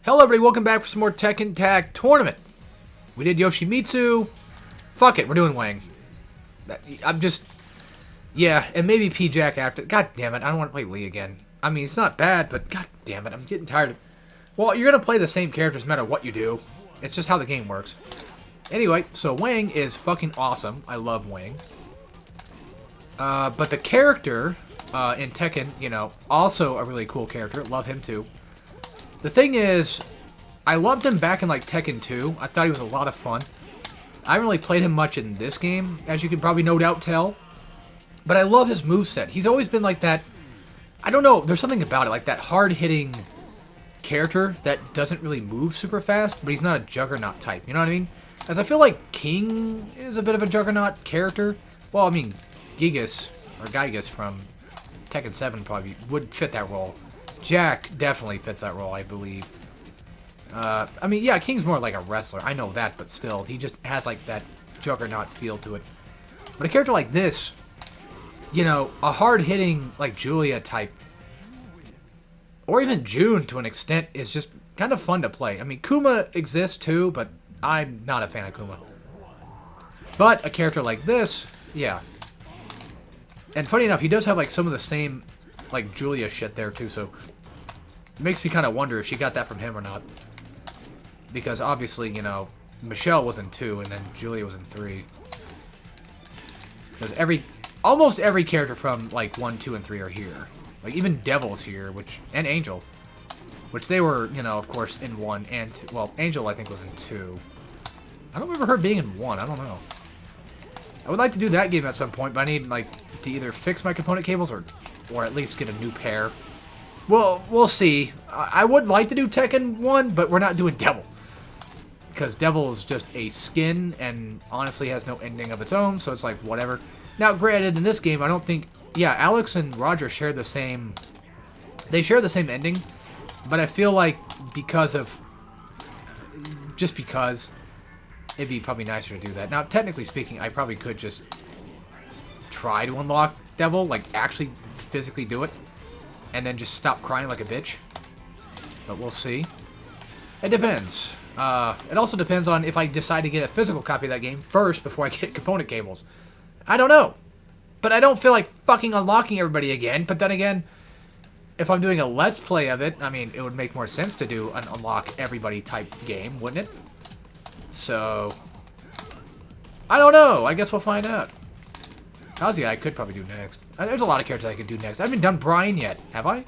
Hello everybody, welcome back for some more Tekken Tag Tournament. We did Yoshimitsu. Fuck it, we're doing Wang. I'm just... Yeah, and maybe P-Jack after... God damn it, I don't want to play Lee again. I mean, it's not bad, but god damn it, I'm getting tired of... Well, you're going to play the same characters no matter what you do. It's just how the game works. Anyway, so Wang is fucking awesome. I love Wang. But the character in Tekken, you know, also a really cool character. Love him too. The thing is, I loved him back in like Tekken 2. I thought he was a lot of fun. I haven't really played him much in this game, as you can probably no doubt tell. But I love his moveset. He's always been like that. I don't know, there's something about it, like that hard-hitting character that doesn't really move super fast, but he's not a juggernaut type, you know what I mean? As I feel like King is a bit of a juggernaut character. Well, I mean, Gigas from Tekken 7 probably would fit that role. Jack definitely fits that role, I believe. I mean, yeah, King's more like a wrestler. I know that, but still, he just has like that juggernaut feel to it. But a character like this, you know, a hard-hitting, like Julia type, or even June to an extent, is just kind of fun to play. I mean, Kuma exists too, but I'm not a fan of Kuma. But a character like this, yeah. And funny enough, he does have like some of the same like Julia shit there too, so it makes me kind of wonder if she got that from him or not. Because obviously, you know, Michelle was in 2 and then Julia was in 3. Because almost every character from like 1, 2, and 3 are here. Like even Devil's here, and Angel, which they were, you know, of course in 1 and 2. Well, Angel I think was in 2. I don't remember her being in 1. I don't know. I would like to do that game at some point, but I need like to either fix my component cables or at least get a new pair. Well, we'll see. I would like to do Tekken 1, but we're not doing Devil. Because Devil is just a skin and honestly has no ending of its own, so it's like whatever. Now, granted, in this game, I don't think... Yeah, Alex and Roger share the same... They share the same ending, but I feel like just because, it'd be probably nicer to do that. Now, technically speaking, I probably could just try to unlock Devil, like actually physically do it, and then just stop crying like a bitch. But we'll see. It depends. It also depends on if I decide to get a physical copy of that game first before I get component cables. I don't know. But I don't feel like fucking unlocking everybody again. But then again, if I'm doing a Let's Play of it, I mean, it would make more sense to do an unlock everybody type game, wouldn't it? So, I don't know. I guess we'll find out. How's the I could probably do next. There's a lot of characters I could do next. I haven't done Brian yet. Have I?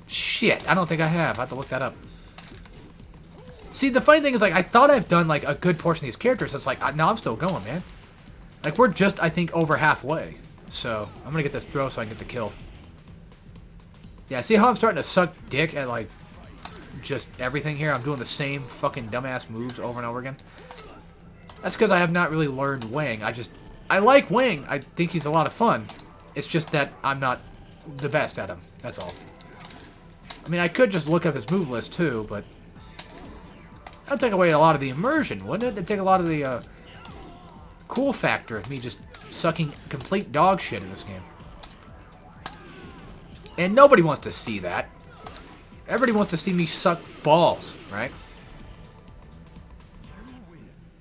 Shit, I don't think I have. I have to look that up. See, the funny thing is, like, I thought I've done, like, a good portion of these characters, so it's like, no, I'm still going, man. Like, we're just, I think, over halfway. So, I'm gonna get this throw so I can get the kill. Yeah, see how I'm starting to suck dick at, like, just everything here? I'm doing the same fucking dumbass moves over and over again. That's because I have not really learned Wang. I like Wang. I think he's a lot of fun. It's just that I'm not the best at him. That's all. I mean, I could just look up his move list, too, but... That'd take away a lot of the immersion, wouldn't it? It'd take a lot of the cool factor of me just sucking complete dog shit in this game. And nobody wants to see that. Everybody wants to see me suck balls, right?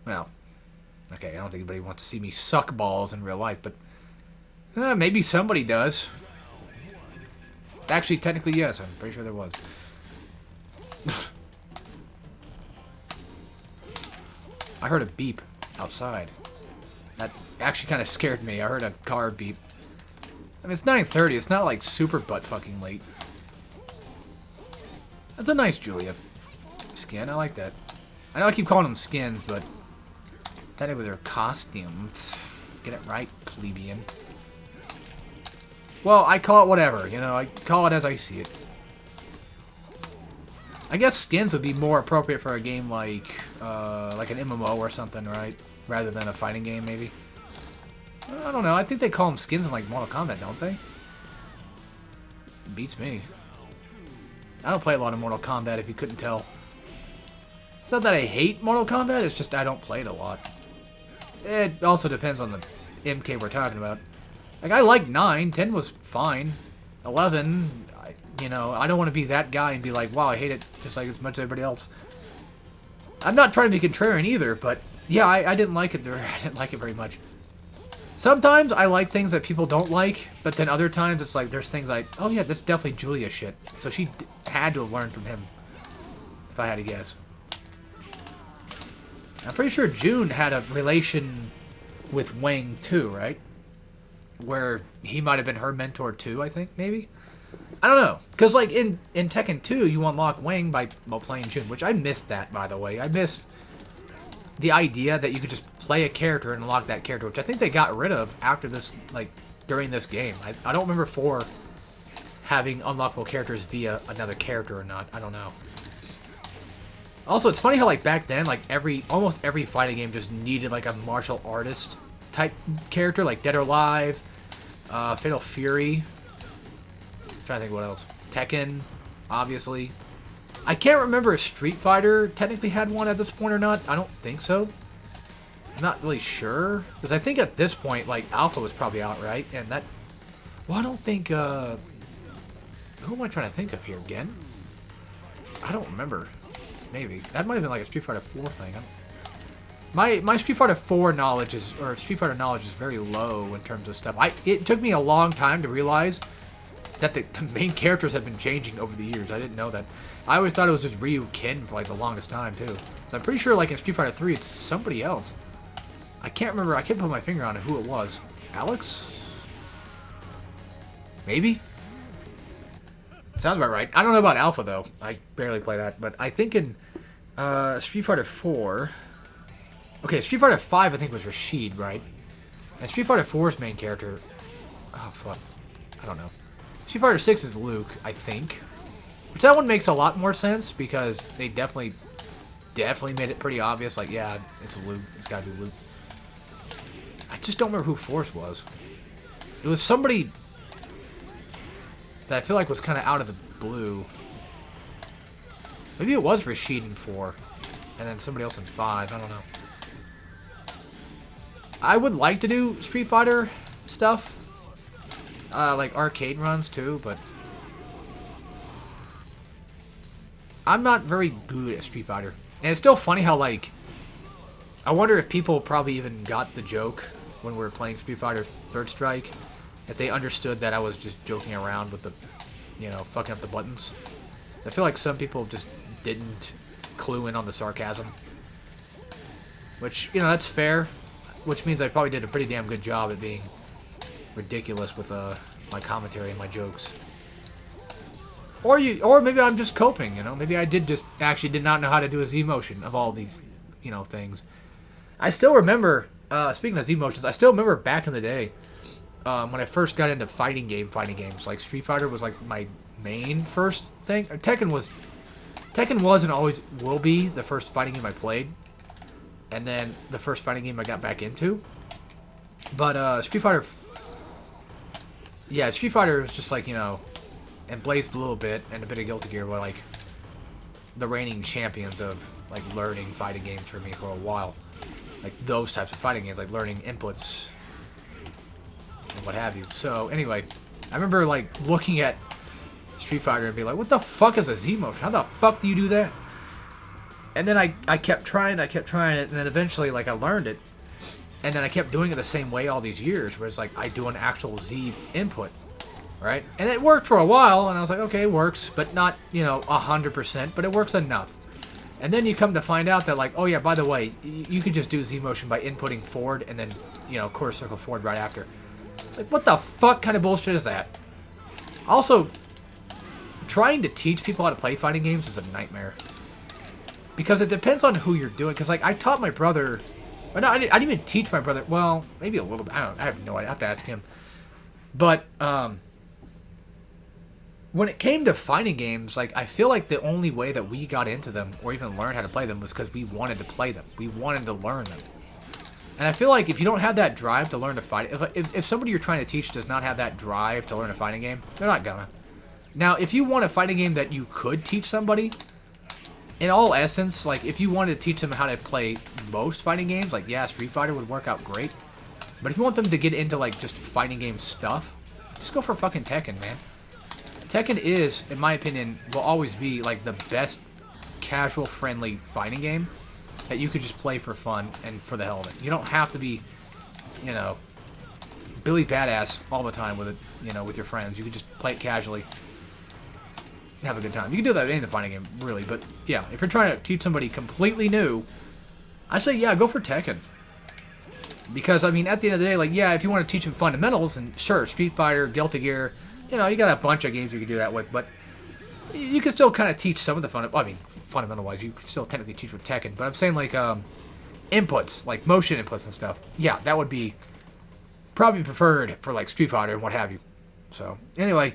Well, okay, I don't think anybody wants to see me suck balls in real life, but maybe somebody does. Actually, technically, yes, I'm pretty sure there was. I heard a beep outside. That actually kind of scared me. I heard a car beep. I mean, it's 9:30. It's not like super butt-fucking late. That's a nice Julia skin. I like that. I know I keep calling them skins, but technically they're costumes. Get it right, plebeian. Well, I call it whatever. You know, I call it as I see it. I guess skins would be more appropriate for a game like an MMO or something, right? Rather than a fighting game, maybe. I don't know. I think they call them skins in like Mortal Kombat, don't they? Beats me. I don't play a lot of Mortal Kombat, if you couldn't tell. It's not that I hate Mortal Kombat, it's just I don't play it a lot. It also depends on the MK we're talking about. Like, I like 9. 10 was fine. 11, You know, I don't want to be that guy and be like, wow, I hate it just like as much as everybody else. I'm not trying to be contrarian either, but yeah, I didn't like it. I didn't like it very much. Sometimes I like things that people don't like, but then other times it's like there's things like, oh yeah, that's definitely Julia shit. So she had to have learned from him, if I had to guess. I'm pretty sure June had a relation with Wang too, right? Where he might have been her mentor too, I think, maybe? I don't know. Because, like, in Tekken 2, you unlock Wang by playing June, which I missed that, by the way. I missed the idea that you could just play a character and unlock that character, which I think they got rid of after this, like, during this game. I don't remember 4 having unlockable characters via another character or not. I don't know. Also, it's funny how, like, back then, like, almost every fighting game just needed, like, a martial artist type character, like Dead or Alive, Fatal Fury. I'm trying to think what else. Tekken, obviously. I can't remember if Street Fighter technically had one at this point or not. I don't think so. I'm not really sure. Because I think at this point, like, Alpha was probably out, right? And that... Well, I don't think, Who am I trying to think of here again? I don't remember. Maybe. That might have been like a Street Fighter 4 thing. My Street Fighter 4 knowledge is... Or Street Fighter knowledge is very low in terms of stuff. It took me a long time to realize that the main characters have been changing over the years. I didn't know that. I always thought it was just Ryu Ken for like the longest time too. So I'm pretty sure like in Street Fighter 3 it's somebody else. I can't remember. I can't put my finger on who it was. Alex? Maybe? Sounds about right. I don't know about Alpha though. I barely play that. But I think in Street Fighter 4... Okay, Street Fighter 5 I think was Rashid, right? And Street Fighter 4's main character... Oh, fuck. I don't know. Street Fighter 6 is Luke, I think. Which that one makes a lot more sense because they definitely made it pretty obvious. Like, yeah, it's Luke. It's gotta be Luke. I just don't remember who Force was. It was somebody that I feel like was kind of out of the blue. Maybe it was Rashid in 4. And then somebody else in 5. I don't know. I would like to do Street Fighter stuff. Like arcade runs too, but I'm not very good at Street Fighter. And it's still funny how, like, I wonder if people probably even got the joke when we were playing Street Fighter Third Strike, if they understood that I was just joking around with the, you know, fucking up the buttons. I feel like some people just didn't clue in on the sarcasm. Which, you know, that's fair. Which means I probably did a pretty damn good job at being ridiculous with my commentary and my jokes. Or maybe I'm just coping, you know? Maybe I did not know how to do a Z motion of all these, you know, things. I still remember, speaking of Z motions, I still remember back in the day, when I first got into fighting games. Like, Street Fighter was, like, my main first thing. Tekken was and always will be the first fighting game I played. And then the first fighting game I got back into. But, Street Fighter... Yeah, Street Fighter was just like, you know... And BlazBlue a bit, and a bit of Guilty Gear were, like, the reigning champions of, like, learning fighting games for me for a while. Like, those types of fighting games, like learning inputs and what have you. So, anyway, I remember, like, looking at Street Fighter and be like, what the fuck is a Z motion? How the fuck do you do that? And then I kept trying it, and then eventually, like, I learned it. And then I kept doing it the same way all these years, where it's like, I do an actual Z input, right? And it worked for a while, and I was like, okay, it works, but not, you know, 100%, but it works enough. And then you come to find out that, like, oh yeah, by the way, you could just do Z motion by inputting forward, and then, you know, quarter circle forward right after. It's like, what the fuck kind of bullshit is that? Also, trying to teach people how to play fighting games is a nightmare. Because it depends on who you're doing. Because, like, I taught my brother... Or no, I didn't even teach my brother. Well, maybe a little bit. I have no idea. I have to ask him. But, when it came to fighting games, like, I feel like the only way that we got into them, or even learned how to play them, was because we wanted to play them. We wanted to learn them. And I feel like if you don't have that drive to learn to fight... If somebody you're trying to teach does not have that drive to learn a fighting game, they're not gonna. Now, if you want a fighting game that you could teach somebody... In all essence, like, if you wanted to teach them how to play most fighting games, like, yeah, Street Fighter would work out great. But if you want them to get into, like, just fighting game stuff, just go for fucking Tekken, man. Tekken is, in my opinion, will always be like the best casual, friendly fighting game that you could just play for fun and for the hell of it. You don't have to be, you know, Billy Badass all the time with it, you know, with your friends. You can just play it casually and have a good time. You can do that in any fighting game, really. But yeah, if you're trying to teach somebody completely new, I say yeah, go for Tekken. Because I mean, at the end of the day, like yeah, if you want to teach them fundamentals, and sure, Street Fighter, Guilty Gear, you know, you got a bunch of games you can do that with, but you can still kind of teach some of the fundamental-wise, you can still technically teach with Tekken. But I'm saying like inputs, like motion inputs and stuff. Yeah, that would be probably preferred for like Street Fighter and what have you. So anyway,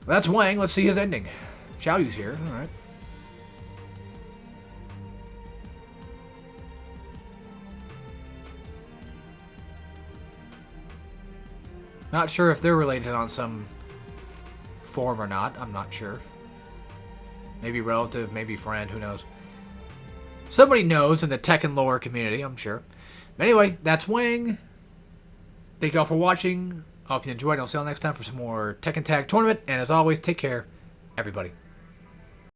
that's Wang. Let's see his ending. Xiao Yu's here. All right. Not sure if they're related on some form or not. I'm not sure. Maybe relative, maybe friend, who knows. Somebody knows in the Tekken lore community, I'm sure. Anyway, that's Wang. Thank you all for watching. I hope you enjoyed. I'll see you all next time for some more Tekken Tag Tournament. And as always, take care, everybody.